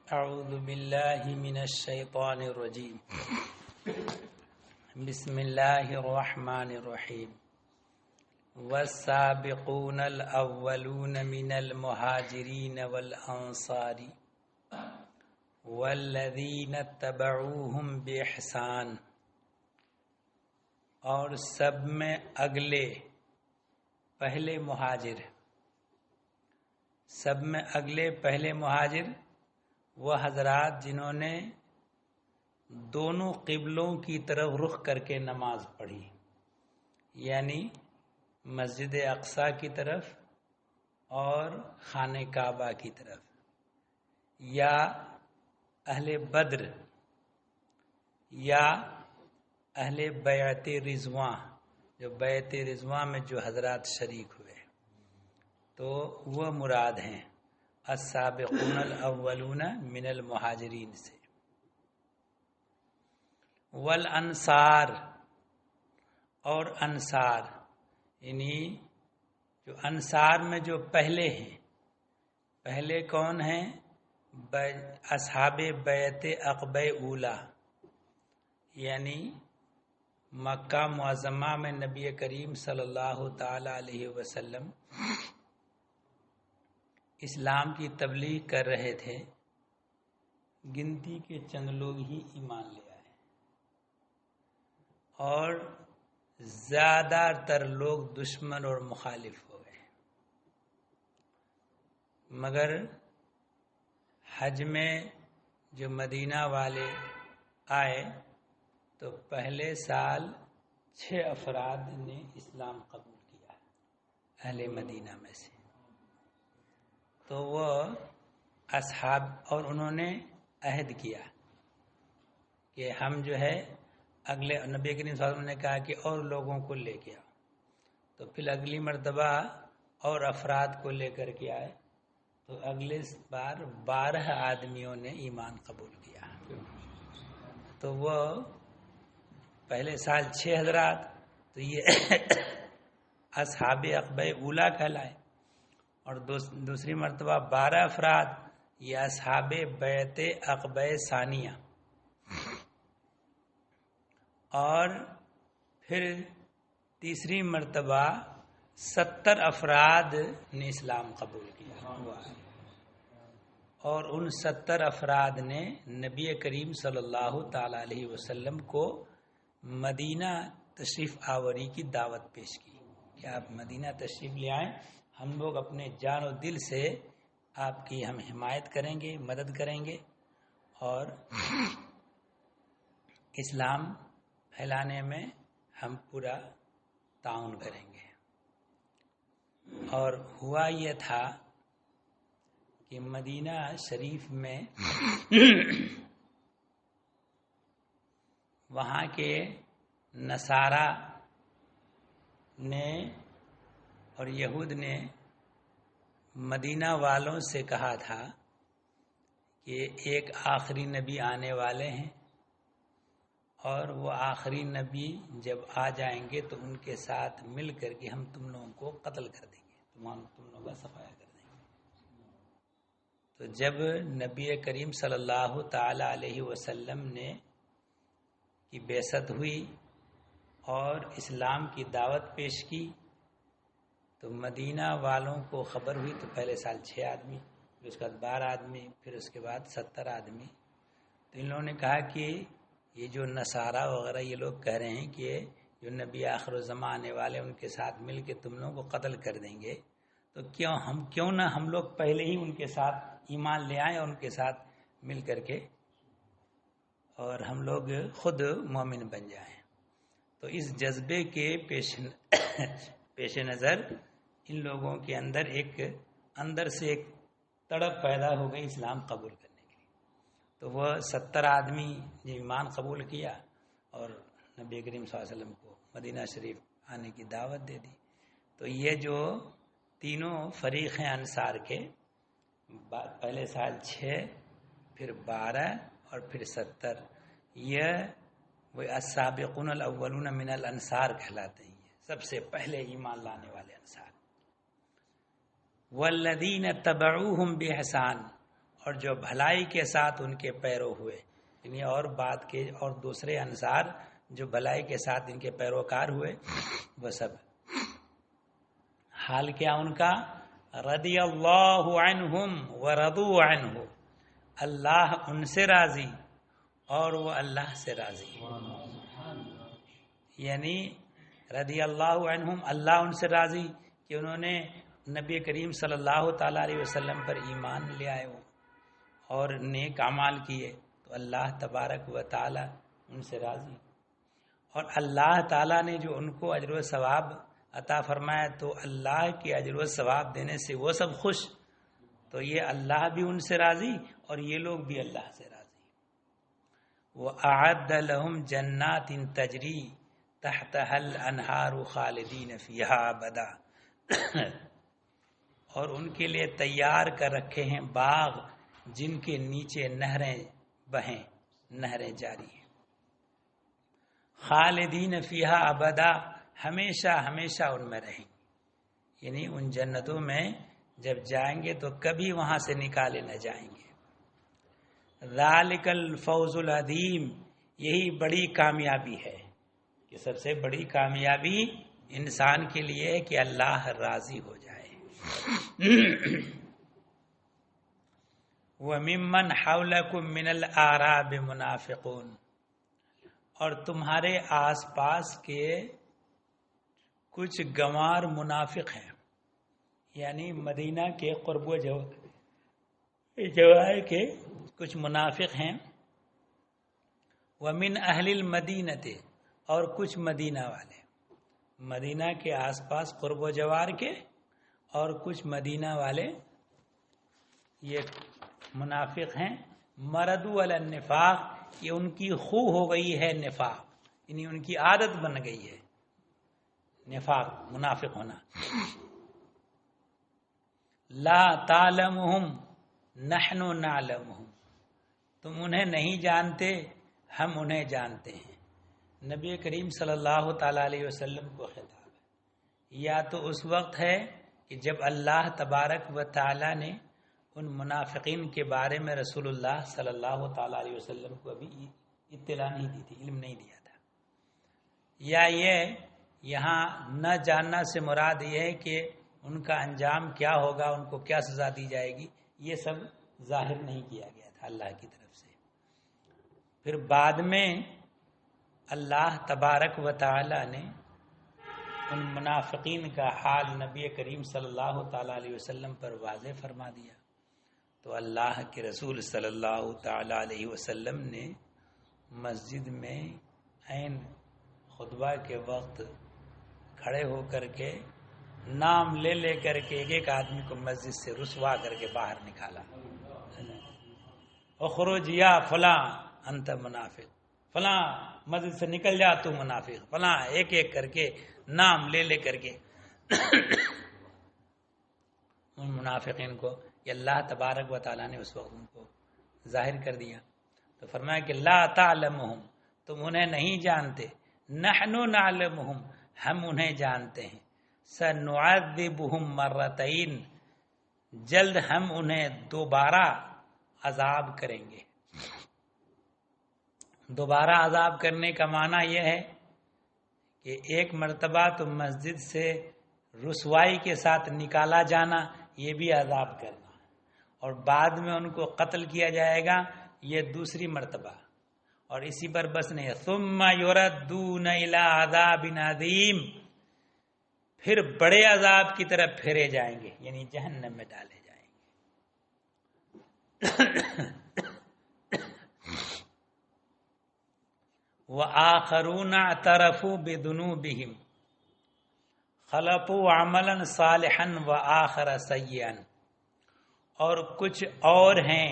اعوذ باللہ من الشیطان الرجیم بسم اللہ الرحمن الرحیم والسابقون الاولون من المہاجرین والانصار والذین اتبعوہم باحسان، اور سب میں اگلے پہلے مہاجر وہ حضرات جنہوں نے دونوں قبلوں کی طرف رخ کر کے نماز پڑھی، یعنی مسجد اقصی کی طرف اور خانہ کعبہ کی طرف، یا اہل بدر یا اہل بیعت رضواں، جو بیعت رضواں میں جو حضرات شریک ہوئے تو وہ مراد ہیں السابقون الاولون من المہاجرین سے۔ والانصار، اور انصار یعنی جو انصار میں جو پہلے ہیں، پہلے کون ہیں؟ اصحاب بیعت عقبہ اولی، یعنی مکہ معظمہ میں نبی کریم صلی اللہ تعالی علیہ وسلم اسلام کی تبلیغ کر رہے تھے، گنتی کے چند لوگ ہی ایمان لے آئے اور زیادہ تر لوگ دشمن اور مخالف ہو گئے۔ مگر حج میں جو مدینہ والے آئے تو پہلے سال 6 افراد نے اسلام قبول کیا اہل مدینہ میں سے، تو وہ اصحاب، اور انہوں نے عہد کیا کہ ہم جو ہے اگلے، نبی کریم صلی اللہ علیہ وسلم نے کہا کہ اور لوگوں کو لے کے آؤ، تو پھر اگلی مرتبہ اور افراد کو لے کر کے آئے تو اگلے بار 12 آدمیوں نے ایمان قبول کیا۔ تو وہ پہلے سال 6 حضرات، تو یہ اصحاب عقبہ اولی کہلائے، اور دوسری مرتبہ 12 افراد یہ اصحاب بیعت عقبہ ثانیہ، اور پھر تیسری مرتبہ 70 افراد نے اسلام قبول کیا، اور ان 70 افراد نے نبی کریم صلی اللہ تعالی علیہ وسلم کو مدینہ تشریف آوری کی دعوت پیش کی کہ آپ مدینہ تشریف لے آئیں، ہم لوگ اپنے جان و دل سے آپ کی ہم حمایت کریں گے، مدد کریں گے، اور اسلام پھیلانے میں ہم پورا تعاون کریں گے۔ اور ہوا یہ تھا کہ مدینہ شریف میں وہاں کے نصارہ نے اور یہود نے مدینہ والوں سے کہا تھا کہ ایک آخری نبی آنے والے ہیں، اور وہ آخری نبی جب آ جائیں گے تو ان کے ساتھ مل کر کے ہم تم لوگوں کو قتل کر دیں گے، تم لوگوں کا صفایا کر دیں گے۔ تو جب نبی کریم صلی اللہ تعالی علیہ وسلم نے کی بعثت ہوئی اور اسلام کی دعوت پیش کی تو مدینہ والوں کو خبر ہوئی، تو پہلے سال 6 آدمی، پھر اس کے بعد 12 آدمی، پھر اس کے بعد 70 آدمی۔ تو ان لوگوں نے کہا کہ یہ جو نصارہ وغیرہ یہ لوگ کہہ رہے ہیں کہ جو نبی آخر الزمان آنے والے ان کے ساتھ مل کے تم لوگوں کو قتل کر دیں گے، تو کیوں نہ ہم لوگ پہلے ہی ان کے ساتھ ایمان لے آئیں اور ان کے ساتھ مل کر کے اور ہم لوگ خود مومن بن جائیں۔ تو اس جذبے کے پیش نظر ان لوگوں کے اندر سے ایک تڑپ پیدا ہو گئی اسلام قبول کرنے کے لیے، تو وہ 70 آدمی نے ایمان قبول کیا اور نبی کریم صلی اللہ علیہ وسلم کو مدینہ شریف آنے کی دعوت دے دی۔ تو یہ جو تینوں فریق ہیں انصار کے، پہلے سال 6، پھر 12 اور پھر 70، یہ وہ السابقون الاولون من الانصار کہلاتے ہیں، سب سے پہلے ایمان لانے والے انصار۔ والذین تبعوہم باحسان، اور جو بھلائی کے ساتھ ان کے پیرو ہوئے، یعنی اور بات کے اور دوسرے انصار جو بھلائی کے ساتھ ان کے پیروکار ہوئے وہ سب۔ حال کیا ان کا؟ رضی اللہ عنہم ورضوا عنہ، اللہ ان سے راضی اور وہ اللہ سے راضی، یعنی رضی اللہ عنہم، اللہ ان سے راضی کہ انہوں نے نبی کریم صلی اللہ تعالی علیہ وسلم پر ایمان لے آئے ہو اور نیک اعمال کیے، تو اللہ تبارک و تعالی ان سے راضی، اور اللہ تعالیٰ نے جو ان کو اجر و ثواب عطا فرمایا تو اللہ کے اجر و ثواب دینے سے وہ سب خوش، تو یہ اللہ بھی ان سے راضی اور یہ لوگ بھی اللہ سے راضی۔ وَأَعَدَّ لَهُمْ جَنَّاتٍ تَجْرِي تَحْتَهَا الْأَنْهَارُ خَالِدِينَ فِيهَا أَبَدًا، اور ان کے لیے تیار کر رکھے ہیں باغ جن کے نیچے نہریں بہیں، نہریں جاری ہیں، خالدین فیہا ابدا، ہمیشہ ہمیشہ ان میں رہیں گے، یعنی ان جنتوں میں جب جائیں گے تو کبھی وہاں سے نکالے نہ جائیں گے۔ ذالک الفوز العظیم، یہی بڑی کامیابی ہے کہ سب سے بڑی کامیابی انسان کے لیے ہے کہ اللہ راضی ہو جائے۔ وَمِمَّنْ حَوْلَكُمْ مِنَ الْأَعْرَابِ مُنَافِقُونَ، اور تمہارے آس پاس کے کچھ گنوار منافق ہیں، یعنی مدینہ کے قرب و جوار کے کچھ منافق ہیں۔ وَمِنْ أَهْلِ الْمَدِينَةِ، اور کچھ مدینہ والے، مدینہ کے آس پاس قرب و جوار کے اور کچھ مدینہ والے یہ منافق ہیں۔ مردوا علی النفاق، یہ ان کی خو ہو گئی ہے نفاق، یعنی ان کی عادت بن گئی ہے نفاق، منافق ہونا۔ لا تعلمہم نحن نعلمہم، تم انہیں نہیں جانتے ہم انہیں جانتے ہیں۔ نبی کریم صلی اللہ تعالی علیہ وسلم کو خطاب ہے، یا تو اس وقت ہے کہ جب اللہ تبارک و تعالی نے ان منافقین کے بارے میں رسول اللہ صلی اللہ تعالی علیہ وسلم کو ابھی اطلاع نہیں دی تھی، علم نہیں دیا تھا، یا یہ یہاں نہ جاننا سے مراد یہ ہے کہ ان کا انجام کیا ہوگا، ان کو کیا سزا دی جائے گی، یہ سب ظاہر نہیں کیا گیا تھا اللہ کی طرف سے۔ پھر بعد میں اللہ تبارک و تعالی نے ان منافقین کا حال نبی کریم صلی اللہ تعالی علیہ وسلم پر واضح فرما دیا، تو اللہ کے رسول صلی اللہ تعالی علیہ وسلم نے مسجد میں عین خطبہ کے وقت کھڑے ہو کر کے نام لے لے کر کے ایک ایک آدمی کو مسجد سے رسوا کر کے باہر نکالا، اخرج یا فلاں انت منافق، فلاں مسجد سے نکل جا تو منافق، فلاں ایک ایک کر کے نام لے لے کر کے ان منافقین کو یہ اللہ تبارک و تعالیٰ نے اس وقت ان کو ظاہر کر دیا، تو فرمایا کہ لا تعلمہم، تم انہیں نہیں جانتے، نحن نعلمہم، ہم انہیں جانتے ہیں، سنعذبہم مرتین، جلد ہم انہیں دوبارہ عذاب کریں گے۔ دوبارہ عذاب کرنے کا معنی یہ ہے کہ ایک مرتبہ تو مسجد سے رسوائی کے ساتھ نکالا جانا، یہ بھی عذاب کرنا، اور بعد میں ان کو قتل کیا جائے گا، یہ دوسری مرتبہ، اور اسی پر بس نہیں، ثم یردون الی عذاب عظیم، پھر بڑے عذاب کی طرف پھیرے جائیں گے، یعنی جہنم میں ڈالے جائیں گے۔ وآخرون اعترفوا بذنوبہم خلقوا عملا صالحا وآخر سیئا، اور کچھ اور ہیں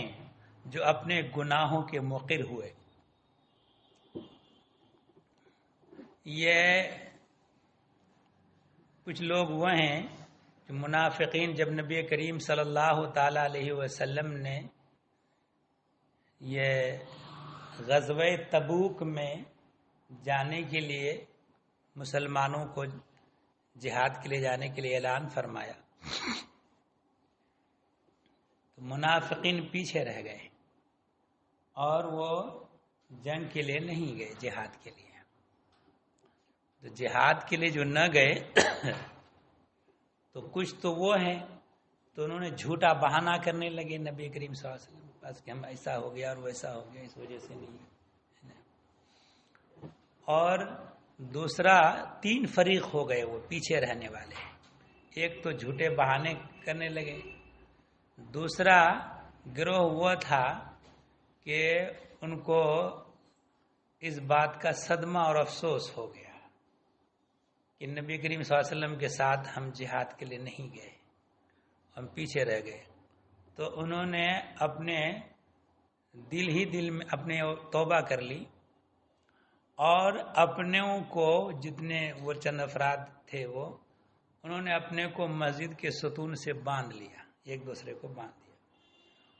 جو اپنے گناہوں کے مقر ہوئے۔ یہ کچھ لوگ وہ ہیں جو منافقین، جب نبی کریم صلی اللہ تعالی علیہ وسلم نے یہ غزوہ تبوک میں جانے کے لیے مسلمانوں کو جہاد کے لیے جانے کے لیے اعلان فرمایا، تو منافقین پیچھے رہ گئے اور وہ جنگ کے لیے نہیں گئے، جہاد کے لیے۔ تو جہاد کے لیے جو نہ گئے تو کچھ تو وہ ہیں، تو انہوں نے جھوٹا بہانہ کرنے لگے نبی کریم صلی اللہ علیہ وسلم کے پاس کہ ہم ایسا ہو گیا اور ویسا ہو گیا، اس وجہ سے نہیں۔ اور دوسرا 3 فریق ہو گئے وہ پیچھے رہنے والے، ایک تو جھوٹے بہانے کرنے لگے، دوسرا گروہ وہ تھا کہ ان کو اس بات کا صدمہ اور افسوس ہو گیا کہ نبی کریم صلی اللہ علیہ وسلم کے ساتھ ہم جہاد کے لیے نہیں گئے، ہم پیچھے رہ گئے۔ تو انہوں نے اپنے دل میں اپنے توبہ کر لی اور اپنوں کو جتنے وہ چند افراد تھے وہ انہوں نے اپنے کو مسجد کے ستون سے باندھ لیا، ایک دوسرے کو باندھ دیا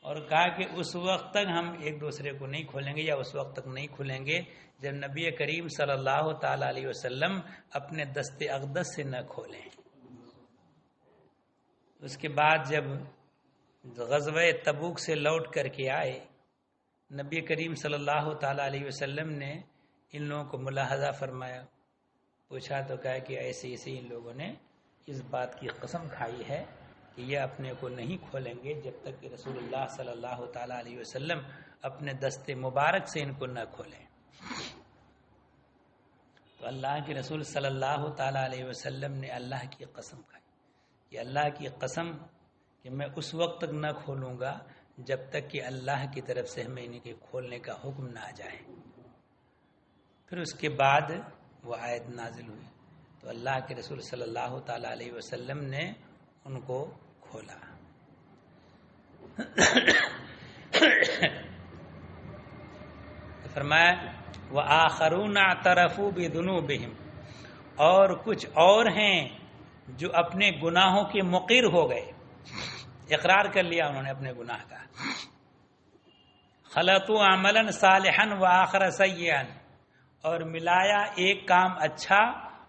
اور کہا کہ اس وقت تک ہم ایک دوسرے کو نہیں کھولیں گے، یا اس وقت تک نہیں کھولیں گے جب نبی کریم صلی اللہ تعالی علیہ وسلم اپنے دست اقدس سے نہ کھولیں۔ اس کے بعد جب غزوہ تبوک سے لوٹ کر کے آئے، نبی کریم صلی اللہ تعالی علیہ وسلم نے ان لوگوں کو ملاحظہ فرمایا، پوچھا تو کہا کہ ایسے ان لوگوں نے اس بات کی قسم کھائی ہے کہ یہ اپنے کو نہیں کھولیں گے جب تک کہ رسول اللہ صلی اللہ تعالی علیہ وسلم اپنے دست مبارک سے ان کو نہ کھولیں۔ تو اللہ کے رسول صلی اللہ تعالی علیہ وسلم نے اللہ کی قسم کھائی کہ اللہ کی قسم کہ میں اس وقت تک نہ کھولوں گا جب تک کہ اللہ کی طرف سے ہمیں ان کے کھولنے کا حکم نہ آ جائے۔ پھر اس کے بعد وہ آیت نازل ہوئی تو اللہ کے رسول صلی اللہ تعالی علیہ وسلم نے ان کو کھولا۔ فرمایا وآخرون اعترفوا بذنوبہم، اور کچھ اور ہیں جو اپنے گناہوں کے مقر ہو گئے، اقرار کر لیا انہوں نے اپنے گناہ کا۔ خلطوا عملا صالحا وآخر سیئا، اور ملایا ایک کام اچھا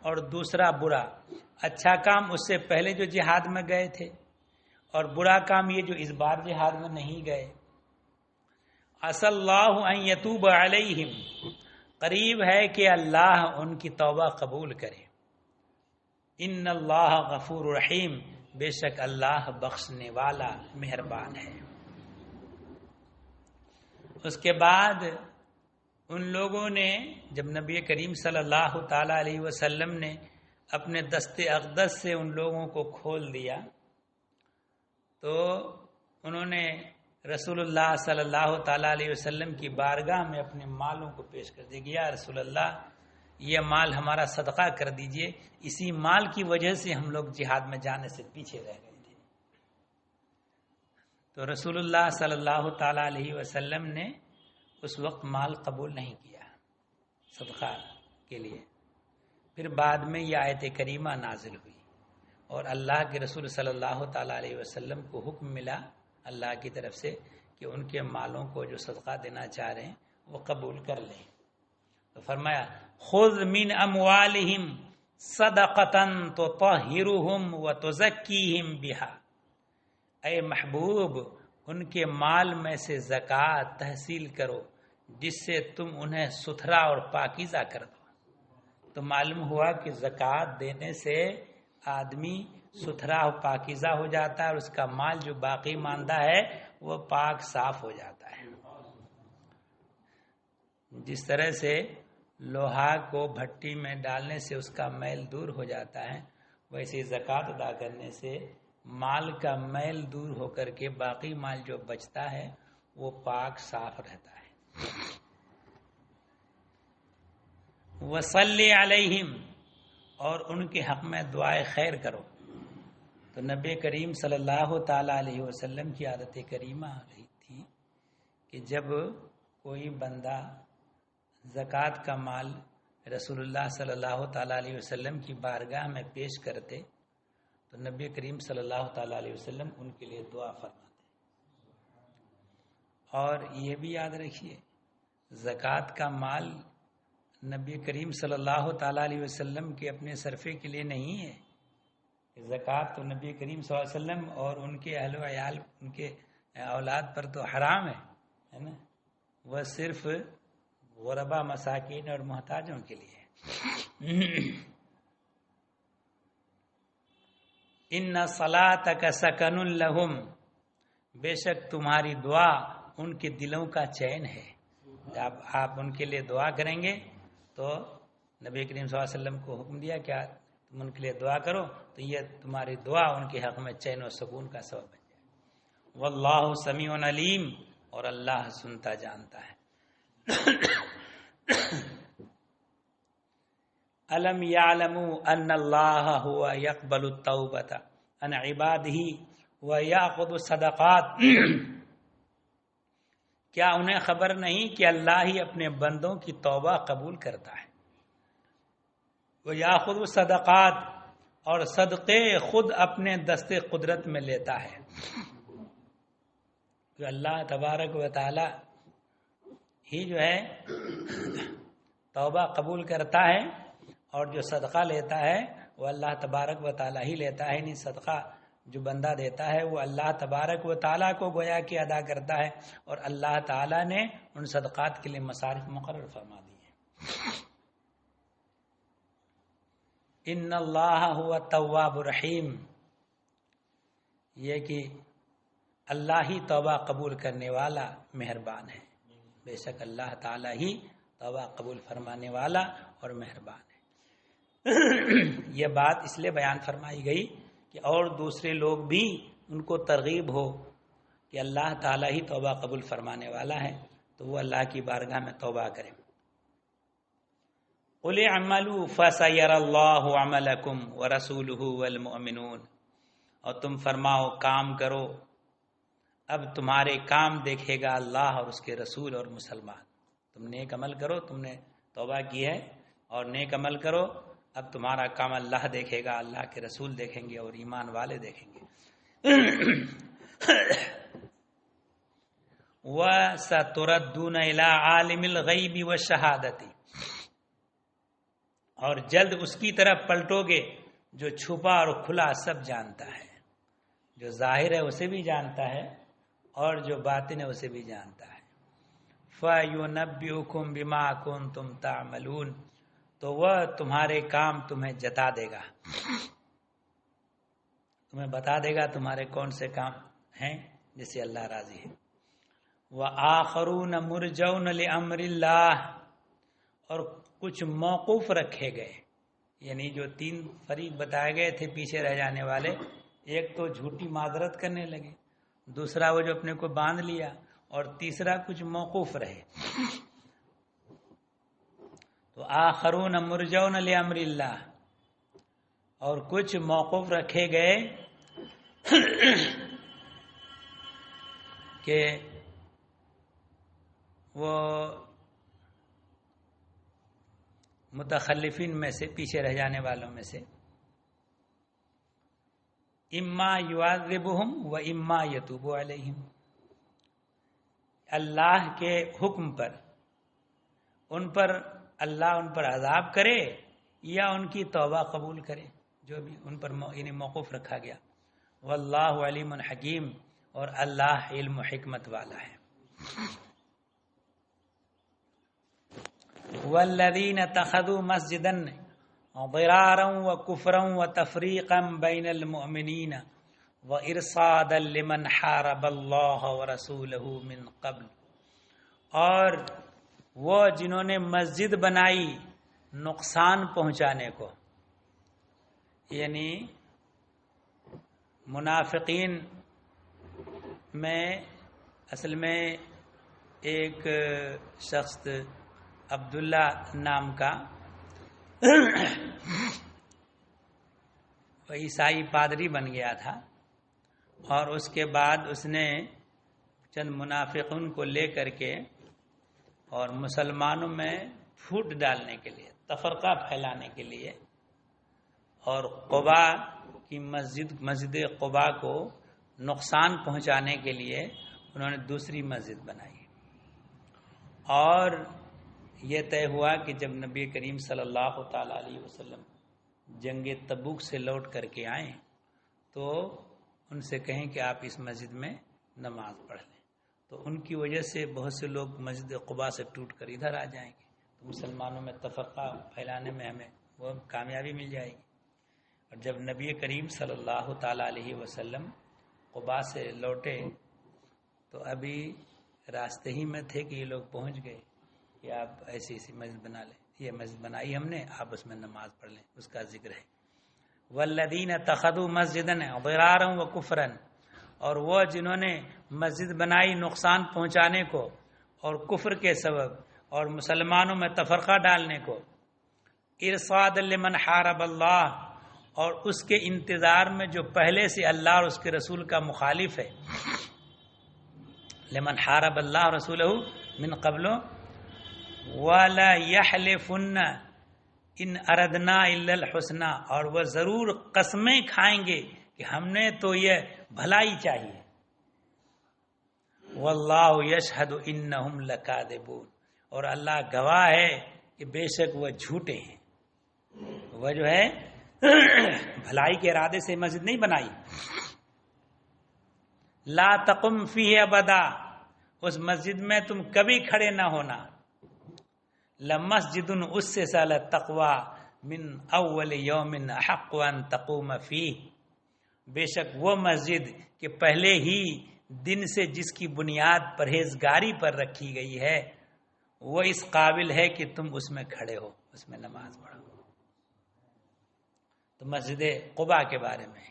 اور دوسرا برا۔ اچھا کام اس سے پہلے جو جہاد میں گئے تھے، اور برا کام یہ جو اس بار جہاد میں نہیں گئے۔ عسى اللہ ان یتوب علیہم، قریب ہے کہ اللہ ان کی توبہ قبول کرے۔ ان اللہ غفور رحیم، بے شک اللہ بخشنے والا مہربان ہے۔ اس کے بعد ان لوگوں نے جب نبی کریم صلی اللہ تعالی علیہ وسلم نے اپنے دست اقدس سے ان لوگوں کو کھول دیا تو انہوں نے رسول اللہ صلی اللہ تعالی علیہ وسلم کی بارگاہ میں اپنے مالوں کو پیش کر دیا، یا رسول اللہ یہ مال ہمارا صدقہ کر دیجئے، اسی مال کی وجہ سے ہم لوگ جہاد میں جانے سے پیچھے رہ گئے تھے۔ تو رسول اللہ صلی اللہ تعالی علیہ وسلم نے اس وقت مال قبول نہیں کیا صدقہ کے لیے۔ پھر بعد میں یہ آیت کریمہ نازل ہوئی اور اللہ کے رسول صلی اللہ تعالی علیہ وسلم کو حکم ملا اللہ کی طرف سے کہ ان کے مالوں کو جو صدقہ دینا چاہ رہے ہیں وہ قبول کر لیں۔ تو فرمایا خذ من اموالہم صدقۃ تطہرہم وتزکیہم بہا، اے محبوب ان کے مال میں سے زکوٰۃ تحصیل کرو جس سے تم انہیں ستھرا اور پاکیزہ کر دو۔ تو معلوم ہوا کہ زکوٰۃ دینے سے آدمی ستھرا و پاکیزہ ہو جاتا ہے اور اس کا مال جو باقی ماندہ ہے وہ پاک صاف ہو جاتا ہے۔ جس طرح سے لوہا کو بھٹی میں ڈالنے سے اس کا میل دور ہو جاتا ہے، ویسے زکوٰۃ ادا کرنے سے مال کا میل دور ہو کر کے باقی مال جو بچتا ہے وہ پاک صاف رہتا ہے۔ وصلی علیہم، اور ان کے حق میں دعائے خیر کرو۔ تو نبی کریم صلی اللہ تعالی علیہ وسلم کی عادت کریمہ رہی تھی کہ جب کوئی بندہ زکوٰۃ کا مال رسول اللہ صلی اللہ تعالی علیہ وسلم کی بارگاہ میں پیش کرتے تو نبی کریم صلی اللہ تعالی علیہ وسلم ان کے لیے دعا فرماتے۔ اور یہ بھی یاد رکھیے زکوٰۃ کا مال نبی کریم صلی اللہ تعالی علیہ وسلم کے اپنے صرفے کے لیے نہیں ہے۔ زکوٰۃ تو نبی کریم صلی اللہ علیہ وسلم اور ان کے اہل و عیال، ان کے اولاد پر تو حرام ہے نا، وہ صرف غربا مساکین اور محتاجوں کے لیے۔ ان صلاتک سکن لہم، بے شک تمہاری دعا ان کے دلوں کا چین ہے۔ جب آپ ان کے لیے دعا کریں گے تو نبی کریم صلی اللہ علیہ وسلم کو حکم دیا کہ تم ان کے لیے دعا کرو، تو یہ تمہاری دعا ان کے حق میں چین و سکون کا سبب بن جائے۔ واللہ سمیع علیم، اور اللہ سنتا جانتا ہے۔ الم یعلموا ان اللہ هو یقبل التوبۃ عن عبادہ ویأخذ الصدقات، کیا انہیں خبر نہیں کہ اللہ ہی اپنے بندوں کی توبہ قبول کرتا ہے، ویأخذ الصدقات، اور صدقے خود اپنے دستے قدرت میں لیتا ہے۔ جو اللہ تبارک و تعالی ہی جو ہے توبہ قبول کرتا ہے، اور جو صدقہ لیتا ہے وہ اللہ تبارک و تعالی ہی لیتا ہے، یعنی صدقہ جو بندہ دیتا ہے وہ اللہ تبارک و تعالی کو گویا کہ ادا کرتا ہے، اور اللہ تعالی نے ان صدقات کے لیے مصارف مقرر فرما دی ہیں۔ ان اللہ هو التواب الرحیم، یہ کہ اللہ ہی توبہ قبول کرنے والا مہربان ہے، بے شک اللہ تعالی ہی توبہ قبول فرمانے والا اور مہربان ہے۔ یہ بات اس لیے بیان فرمائی گئی کہ اور دوسرے لوگ بھی ان کو ترغیب ہو کہ اللہ تعالی ہی توبہ قبول فرمانے والا ہے، تو وہ اللہ کی بارگاہ میں توبہ کریں۔ قل اعملوا فسيرى الله عملكم ورسوله والمؤمنون، اور تم فرماؤ کام کرو، اب تمہارے کام دیکھے گا اللہ اور اس کے رسول اور مسلمان۔ تم نیک عمل کرو، تم نے توبہ کی ہے اور نیک عمل کرو، اب تمہارا کام اللہ دیکھے گا، اللہ کے رسول دیکھیں گے اور ایمان والے دیکھیں گے۔ وَسَتُرَدُّونَ إِلَىٰ عَالِمِ الْغَيْبِ وَالشَّهَادَةِ، اور جلد اس کی طرف پلٹو گے جو چھپا اور کھلا سب جانتا ہے، جو ظاہر ہے اسے بھی جانتا ہے اور جو باطن ہے اسے بھی جانتا ہے۔ فَيُنَبِّئُكُم بِمَا كُنتُمْ تَعْمَلُونَ، تو وہ تمہارے کام تمہیں جتا دے گا، تمہیں بتا دے گا تمہارے کون سے کام ہیں جس سے اللہ راضی ہے۔ وَآخَرُونَ مُرْجَوْنَ لِأَمْرِ اللَّهِ، اور کچھ موقوف رکھے گئے، یعنی جو تین فریق بتائے گئے تھے پیچھے رہ جانے والے، ایک تو جھوٹی معذرت کرنے لگے، دوسرا وہ جو اپنے کو باندھ لیا، اور تیسرا کچھ موقوف رہے۔ تو آخرون مرجون لامر اللہ، اور کچھ موقوف رکھے گئے کہ وہ متخلفین میں سے، پیچھے رہ جانے والوں میں سے، اما یعذبہم و اما یتوب علیہم، اللہ کے حکم پر اللہ ان پر عذاب کرے یا ان کی توبہ قبول کرے، جو بھی ان پر یعنی موقوف رکھا گیا۔ واللہ علیم حکیم، اور اللہ علم و حکمت والا ہے۔ والذین اتخذوا مسجدا ضرارا وکفرا وتفریقا بین المؤمنین وارصادا لمن حارب اللہ ورسولہ من قبل، اور وہ جنہوں نے مسجد بنائی نقصان پہنچانے کو، یعنی منافقین میں اصل میں ایک شخص عبداللہ نام کا وہ عیسائی پادری بن گیا تھا، اور اس کے بعد اس نے چند منافقین کو لے کر کے اور مسلمانوں میں پھوٹ ڈالنے کے لیے، تفرقہ پھیلانے کے لیے، اور قبا کی مسجد قبا کو نقصان پہنچانے کے لیے انہوں نے دوسری مسجد بنائی۔ اور یہ طے ہوا کہ جب نبی کریم صلی اللہ تعالی علیہ وسلم جنگ تبوک سے لوٹ کر کے آئیں تو ان سے کہیں کہ آپ اس مسجد میں نماز پڑھ لیں، تو ان کی وجہ سے بہت سے لوگ مسجد قباء سے ٹوٹ کر ادھر آ جائیں گے، تو مسلمانوں میں تفرقہ پھیلانے میں ہمیں وہ کامیابی مل جائے گی۔ اور جب نبی کریم صلی اللہ تعالیٰ علیہ وسلم قباء سے لوٹے تو ابھی راستے ہی میں تھے کہ یہ لوگ پہنچ گئے کہ آپ ایسی مسجد بنا لیں، یہ مسجد بنائی ہم نے، آپ اس میں نماز پڑھ لیں، اس کا ذکر ہے۔ والذین اتخذوا مسجدا ضرارا وکفرا، اور وہ جنہوں نے مسجد بنائی نقصان پہنچانے کو اور کفر کے سبب اور مسلمانوں میں تفرقہ ڈالنے کو، ارصادا لمن حارب اللہ، اور اس کے انتظار میں جو پہلے سے اللہ اور اس کے رسول کا مخالف ہے، لمن حارب اللہ رسولہ من قبل ولا يحلفن ان اردنا الا الحسنى، اور وہ ضرور قسمیں کھائیں گے کہ ہم نے تو یہ بھلائی چاہیے، واللہ یشہد انہم لکاذبون، اور اللہ گواہ ہے کہ بے شک وہ جھوٹے ہیں۔ وہ جو ہے بھلائی کے ارادے سے مسجد نہیں بنائی۔ لا تقم فیہ ابدا، اس مسجد میں تم کبھی کھڑے نہ ہونا۔ لمسجد اسس علی التقوی من اول یوم احق ان تقوم فیہ، بے شک وہ مسجد کہ پہلے ہی دن سے جس کی بنیاد پرہیزگاری پر رکھی گئی ہے، وہ اس قابل ہے کہ تم اس میں کھڑے ہو، اس میں نماز پڑھو۔ تو مسجد قباء کے بارے میں،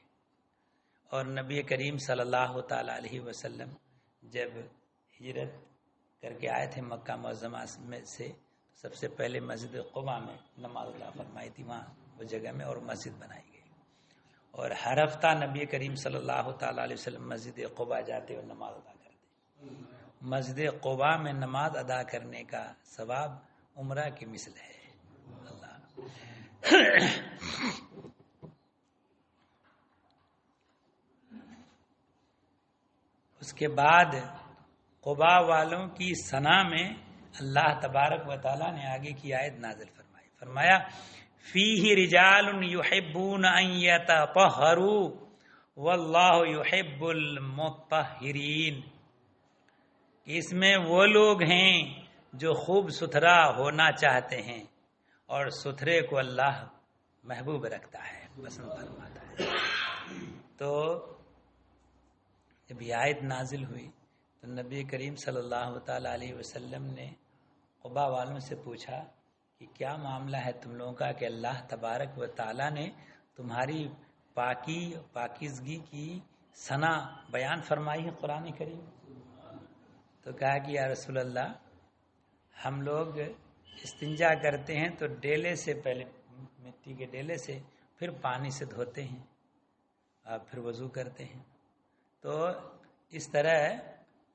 اور نبی کریم صلی اللہ تعالی علیہ وسلم جب ہجرت کر کے آئے تھے مکہ معظمہ میں سے، سب سے پہلے مسجد قباء میں نماز ادا فرمائی تھی، وہاں وہ جگہ میں، اور مسجد بنائی گئی، اور ہر ہفتہ نبی کریم صلی اللہ تعالی علیہ وسلم مسجد قباء جاتے اور نماز ادا کرتے۔ مسجد قباء میں نماز ادا کرنے کا ثواب عمرہ کی مثل ہے۔ اللہ اس کے بعد قباء والوں کی ثنا میں اللہ تبارک و تعالیٰ نے آگے کی آیت نازل فرمائی، فرمایا فیہ رجال یحبون ان یتطہروا واللہ یحب المطہرین، اس میں وہ لوگ ہیں جو خوب ستھرا ہونا چاہتے ہیں اور ستھرے کو اللہ محبوب رکھتا ہے، پسند فرماتا ہے۔ تو جب یہ آیت نازل ہوئی تو نبی کریم صلی اللہ تعالی علیہ وسلم نے قباء والوں سے پوچھا کہ کیا معاملہ ہے تم لوگوں کا کہ اللہ تبارک و تعالی نے تمہاری پاکیزگی کی ثنا بیان فرمائی ہے قرآن کریم؟ تو کہا کہ یا رسول اللہ، ہم لوگ استنجا کرتے ہیں تو ڈیلے سے، پہلے مٹی کے ڈیلے سے، پھر پانی سے دھوتے ہیں اور پھر وضو کرتے ہیں، تو اس طرح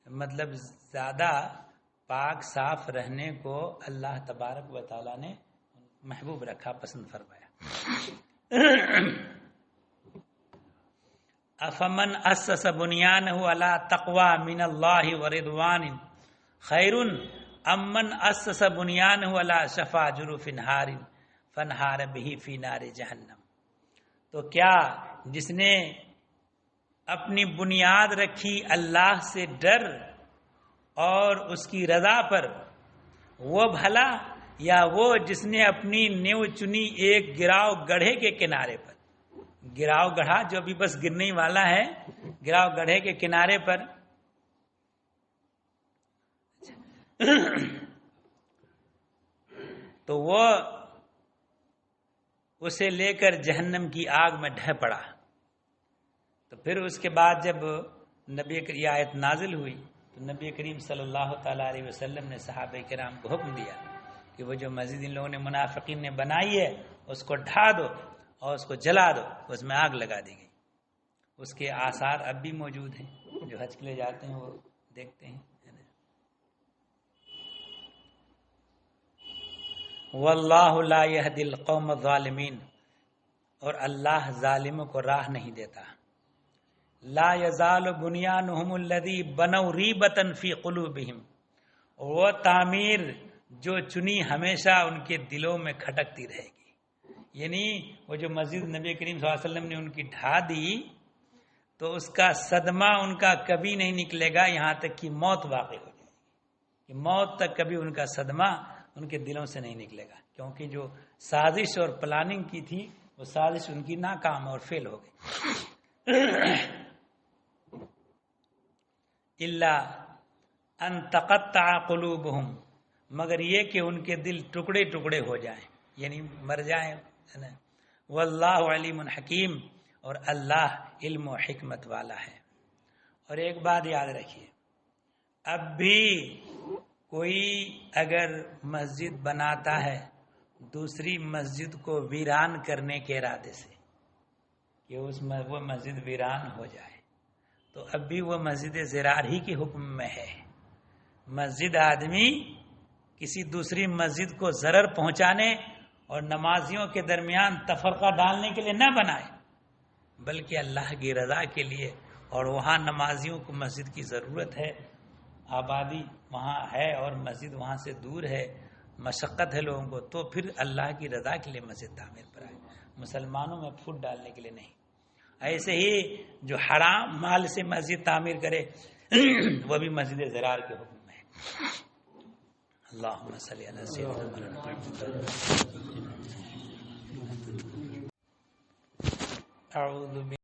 مطلب زیادہ پاک صاف رہنے کو اللہ تبارک و تعالیٰ نے محبوب رکھا، پسند فرمایا۔ افمن اسس بنیانہ علی تقوی من اللہ ورضوان خیر ام من اسس بنیانہ علی شفا جرف نہار فانہار بہ فی نار جہنم، تو کیا جس نے اپنی بنیاد رکھی اللہ سے ڈر اور اس کی رضا پر، وہ بھلا یا وہ جس نے اپنی نیو چنی ایک گراؤ گڑھے کے کنارے پر، گراؤ گڑھا جو بھی بس گرنے والا ہے، گراؤ گڑھے کے کنارے پر، تو وہ اسے لے کر جہنم کی آگ میں ڈھہ پڑا۔ تو پھر اس کے بعد جب نبی کی آیت نازل ہوئی تو نبی کریم صلی اللہ تعالی علیہ وسلم نے صحابہ کرام کو حکم دیا کہ وہ جو مسجد ان لوگوں نے منافقین نے بنائی ہے اس کو ڈھا دو اور اس کو جلا دو، اس میں آگ لگا دی گئی۔ اس کے آثار اب بھی موجود ہیں، جو حج کے لیے جاتے ہیں وہ دیکھتے ہیں۔ واللہ لا یہدی القوم الظالمین، اور اللہ ظالموں کو راہ نہیں دیتا۔ لا یزال بنیانہم الذی بنوا ریبۃ فی قلوبہم، وہ تعمیر جو چنی ہمیشہ ان کے دلوں میں کھٹکتی رہے گی، یعنی وہ جو مسجد نبی کریم صلی اللہ علیہ وسلم نے ان کی ڈھا دی تو اس کا صدمہ ان کا کبھی نہیں نکلے گا یہاں تک کہ موت واقع ہو جائے گی، کہ موت تک کبھی ان کا صدمہ ان کے دلوں سے نہیں نکلے گا، کیونکہ جو سازش اور پلاننگ کی تھی وہ سازش ان کی ناکام اور فیل ہو گئی۔ الا ان تقطع قلوبہم، مگر یہ کہ ان کے دل ٹکڑے ٹکڑے ہو جائیں، یعنی مر جائیں۔ واللہ علیم حکیم، اور اللہ علم و حکمت والا ہے۔ اور ایک بات یاد رکھیے، اب بھی کوئی اگر مسجد بناتا ہے دوسری مسجد کو ویران کرنے کے ارادے سے کہ وہ مسجد ویران ہو جائے، تو اب بھی وہ مسجد ضرار ہی کے حکم میں ہے۔ مسجد آدمی کسی دوسری مسجد کو ضرر پہنچانے اور نمازیوں کے درمیان تفرقہ ڈالنے کے لیے نہ بنائے، بلکہ اللہ کی رضا کے لیے، اور وہاں نمازیوں کو مسجد کی ضرورت ہے، آبادی وہاں ہے اور مسجد وہاں سے دور ہے، مشقت ہے لوگوں کو، تو پھر اللہ کی رضا کے لیے مسجد تعمیر پر آئے، مسلمانوں میں پھوٹ ڈالنے کے لیے نہیں۔ ایسے ہی جو حرام مال سے مسجد تعمیر کرے وہ بھی مسجد ضرار کے حکم میں ہے۔ اللہم صلی علی سیدنا محمد۔ اعوذ